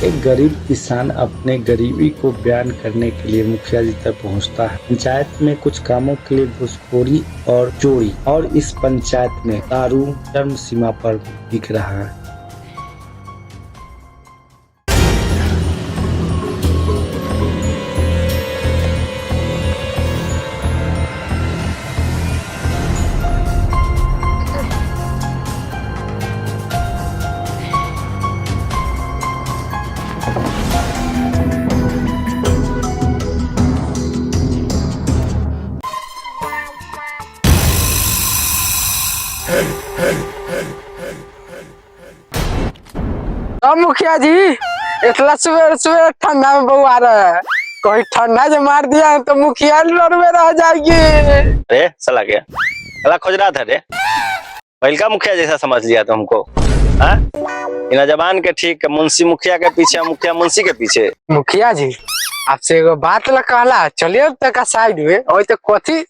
एक गरीब किसान अपने गरीबी को बयान करने के लिए मुखिया जी तक पहुंचता है। पंचायत में कुछ कामों के लिए घूसखोरी और चोरी, और इस पंचायत में दारू चरम सीमा पर बिक रहा है। मुखिया जी, इतना सवेरे सवेरे ठंडा में बहू आ रहा है, कोई ठंडा जो मार दिया है तो मुखिया लड़ में रह जाएगी। अरे साला क्या साला खोज रहा था रे, पहलका मुखिया जैसा समझ लिया था हमको। इन जबान के ठीक मुंशी मुखिया के पीछे, मुखिया मुंशी के पीछे। मुखिया जी आपसे एगो बात कहला, चलिए तक साइड में और तो कथी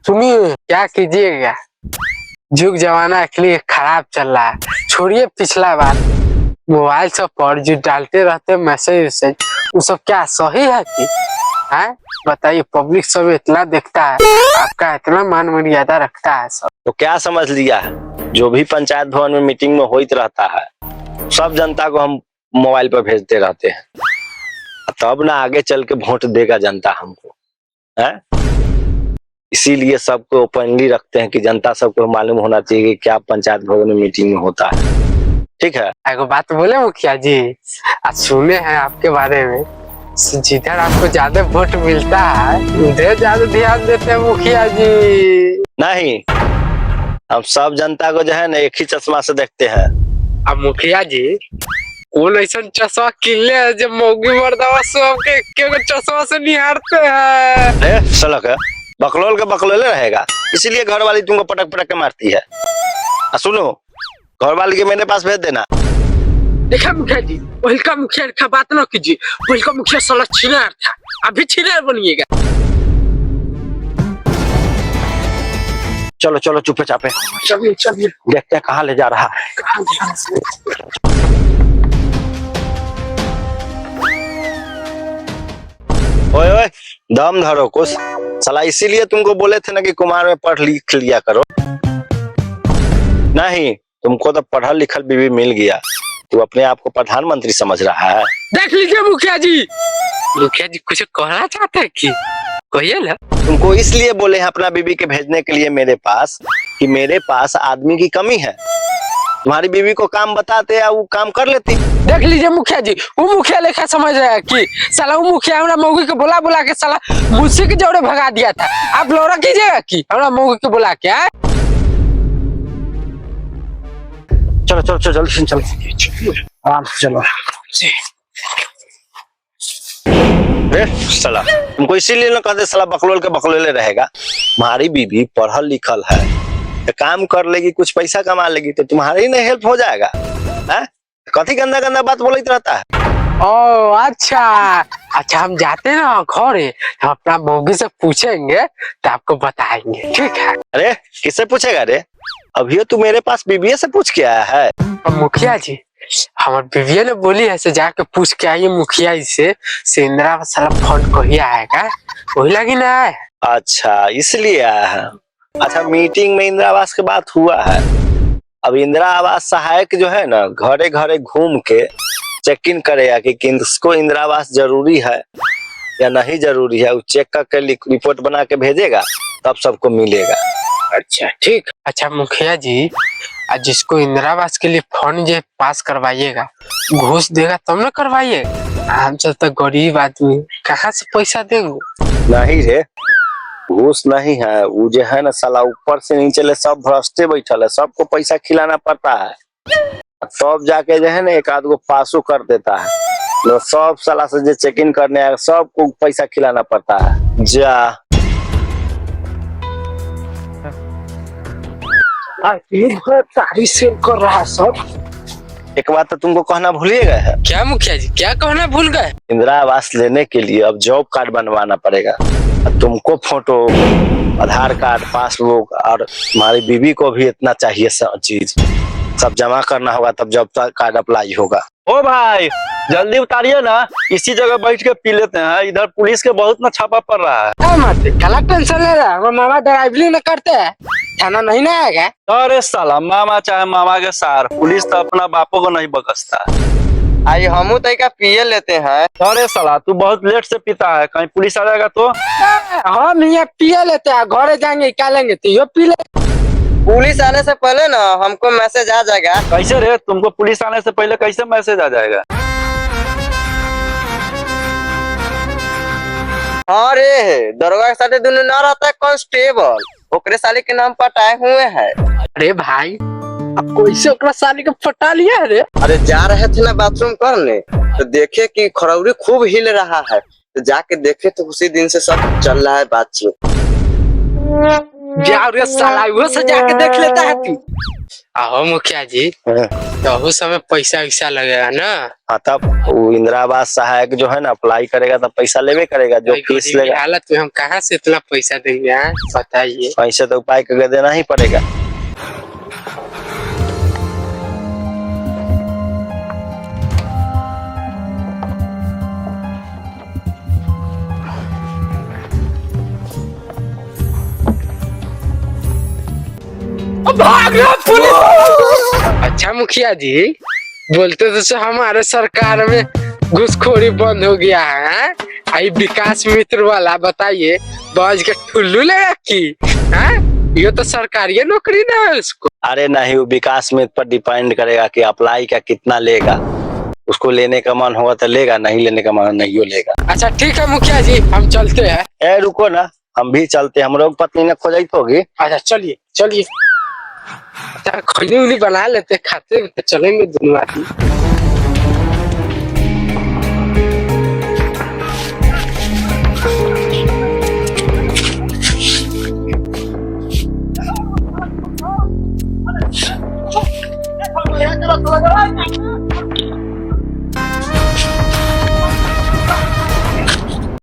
सुनिए, क्या कीजिएगा, जुग जमाना के लिए खराब चल रहा है। छोड़िए पिछला बात, मोबाइल सब पर जो डालते रहते मैसेज वो सब क्या सही है कि है? बताइए, पब्लिक सब इतना देखता है, आपका इतना मान मर्यादा रखता है सब, तो क्या समझ लिया है? जो भी पंचायत भवन में मीटिंग में होइत रहता है सब जनता को हम मोबाइल पर भेजते रहते हैं, तब ना आगे चल के वोट देगा जनता हमको है। इसीलिए सबको ओपनली रखते हैं कि जनता सबको मालूम होना चाहिए कि क्या पंचायत भवन में मीटिंग में होता है। ठीक है, एगो बात बोले मुखिया जी, आज सुने हैं आपके बारे में, जिधर आपको ज्यादा वोट मिलता है उधर ज्यादा ध्यान देते हैं मुखिया जी। नहीं, हम सब जनता को जो है ना एक ही चश्मा से देखते हैं। अब मुखिया जी कौन ऐसा चश्मा किले है जब मौगी मर्दावा सबके चश्मा से निहारते हैं? सलक है, बकलोल के बकलोले रहेगा, इसीलिए घर वाली तुमको पटक पटक के मारती है। सुनो, घर वाली के मेरे पास भेज देना। देखा मुखिया जी, पहिलका मुखिया का बात न कीजिए, पहिलका मुखिया साला छिनार था, अभी छिनार बनिएगा। चलो चलो चुपे चापे चलिए चलिए, देखते हैं कहाँ ले जा रहा है। ओए ओए, दम धरो कुछ, साला इसीलिए तुमको बोले थे ना कि कुमार में पढ़ लिख लिया करो। नहीं, तुमको तो पढ़ल लिखल बीवी मिल गया, तू अपने आप को प्रधानमंत्री समझ रहा है। देख लीजिए मुखिया जी, मुखिया जी कुछ कहना चाहते हैं कि कहिए ना। तुमको इसलिए बोले हैं अपना बीवी के भेजने के लिए मेरे पास कि मेरे पास आदमी की कमी है। तुम्हारी बीवी को काम बताते या वो काम कर लेती। देख लीजिए मुखिया जी, वो मुखिया लेखा समझ रहा है कि साला वो मुखिया हमरा मौगी को बुला बुला के साला मुझसे के जोड़े भगा दिया था। आप लौड़ा कीजिएगा कि हमरा मौगी को बुला के आए। चलो चलो चलो जल्दी चलो, आराम से चलो। साला तुमको इसीलिए ना कहते साला बकलोल के बकलोले रहेगा। तुम्हारी बीवी पढ़ल लिखल है, काम कर लेगी, कुछ पैसा कमा लेगी, तो तुम्हारे ही नहीं हेल्प हो जाएगा है? कथी गंदा गंदा बात बोलते रहता है। ओ अच्छा अच्छा, हम जाते हैं ना घर, हम अपना मौगी से पूछेंगे तो आपको बताएंगे, ठीक है? अरे किससे पूछेगा रे, अभी तू मेरे पास बीबी से पूछ के आया है। मुखिया जी, हमारे बीविया ने बोली है से जाके पूछ के आइए मुखिया जी से इंदिरा साला फंड को ही आएगा, वही लगी ना है। अच्छा इसलिए आया है। अच्छा, मीटिंग में इंदिरा आवास की बात हुआ है। अब इंदिरा आवास सहायक जो है ना घरे घरे घूम के चेक इन करेगा कि किसको इंदिरा आवास जरूरी है या नहीं जरूरी है, वो चेक करके रिपोर्ट बना के भेजेगा, तब सबको मिलेगा। अच्छा ठीक। अच्छा मुखिया जी, आज जिसको इंदिरा आवास के लिए फंड जो पास करवाइएगा, घूस देगा तब ना करवाइएगा। हम सब तो गरीब आदमी, कहाँ से पैसा देंगे? नहीं रे, घूस नहीं है, वो जो है ना साला ऊपर से नीचे ले सब भ्रष्टे बैठल है, सबको पैसा खिलाना पड़ता है, तब जाके जो है ना एक आध गो पासो कर देता है। तो सब साला से जो चेक इन करने आएगा सबको पैसा खिलाना पड़ता है। जा तारीफ से कर रहा सब। एक बात तो तुमको कहना भूलिएगा है, क्या मुखिया जी, क्या कहना भूल गए? इंदिरा आवास लेने के लिए अब जॉब कार्ड बनवाना पड़ेगा। तुमको फोटो, आधार कार्ड, पासबुक और हमारी बीवी को भी इतना चाहिए सब चीज, सब जमा करना होगा तब जॉब कार्ड अप्लाई होगा। ओ भाई जल्दी उतारिए ना, इसी जगह बैठ के पी लेते हैं, इधर पुलिस के बहुत ना छापा पड़ रहा है। मत कला टेंशन ले रहा है, मामा ड्राइवरी न करते हैं, थाना नहीं ना आएगा। अरे साला मामा चाहे मामा के सार, पुलिस तो अपना बापों को नहीं बकसता। आई हमू तरीका पिए लेते हैं। अरे साला तू बहुत लेट से पीता है, कहीं पुलिस आ जाएगा तो। हम यहाँ पिए लेते हैं, घरे जाएंगे क्या लेंगे, तो यो पी ले। पुलिस आने से पहले ना हमको मैसेज आ जाएगा। कैसे रे, तुमको पुलिस आने से पहले कैसे मैसेज आ जाएगा? हाँ रे, दरोगा के साथ दोनों ना रहता है कांस्टेबल, ओकरे साले के नाम पटाए हुए हैं। अरे भाई अब कैसे ओकरा साली के पटा लिया रे? अरे जा रहे थे ना बाथरूम करने, तो देखे कि खरौरी खूब हिल रहा है, तो जाके देखे तो उसी दिन से सब चल रहा है बातचीत। जाओ रे साला, वो से जाके देख लेता है तू। आहो मुखिया जी, तो समय पैसा वैसा लगेगा ना? हाँ तब वो इंदिरा आवास सहायक जो है ना अप्लाई करेगा तब पैसा लेवे करेगा, जो फीस लेगा। हालत में हम कहाँ से इतना पैसा देंगे, बताइए। पैसे तो उपाय करके देना ही पड़ेगा। भाग रहा पुलिस। अच्छा मुखिया जी, बोलते तो हमारे सरकार में घुसखोरी बंद हो गया है। आई विकास मित्र वाला बताइए, बज के ठुल्लू लेगा की? ये तो सरकारी नौकरी ना है उसको। अरे नहीं, वो विकास मित्र पर डिपेंड करेगा कि अप्लाई का कितना लेगा, उसको लेने का मन होगा तो लेगा, नहीं लेने का मन नहीं लेगा। अच्छा ठीक है मुखिया जी, हम चलते हैं। ए रुको ना, हम भी चलते, हम लोग पत्नी ने खोजाई होगी। अच्छा चलिए चलिए, खैनी उनी बना लेते, खाते तो चलेंगे दोनों आदमी।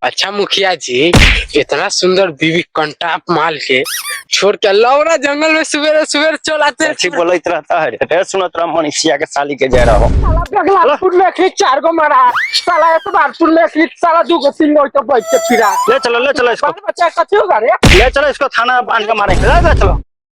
अच्छा मुखिया जी, इतना सुंदर बीवी कंटाप माल के छोड़ के लौरा जंगल में सवेरे सवेरे चलाते अच्छी बोलत रहता है, सुनत रहा मनीषिया के साली के जा रहा हो। बगलापुर में एक 4 गो मारा, साला एतबारपुर में एक साला 2 गो 3 गो तो बैठ के फिरा। ले चलो इसको, बच्चा कथी होगा रे? ले चलो इसको थाना बांध के मारेंगे, ले चलो।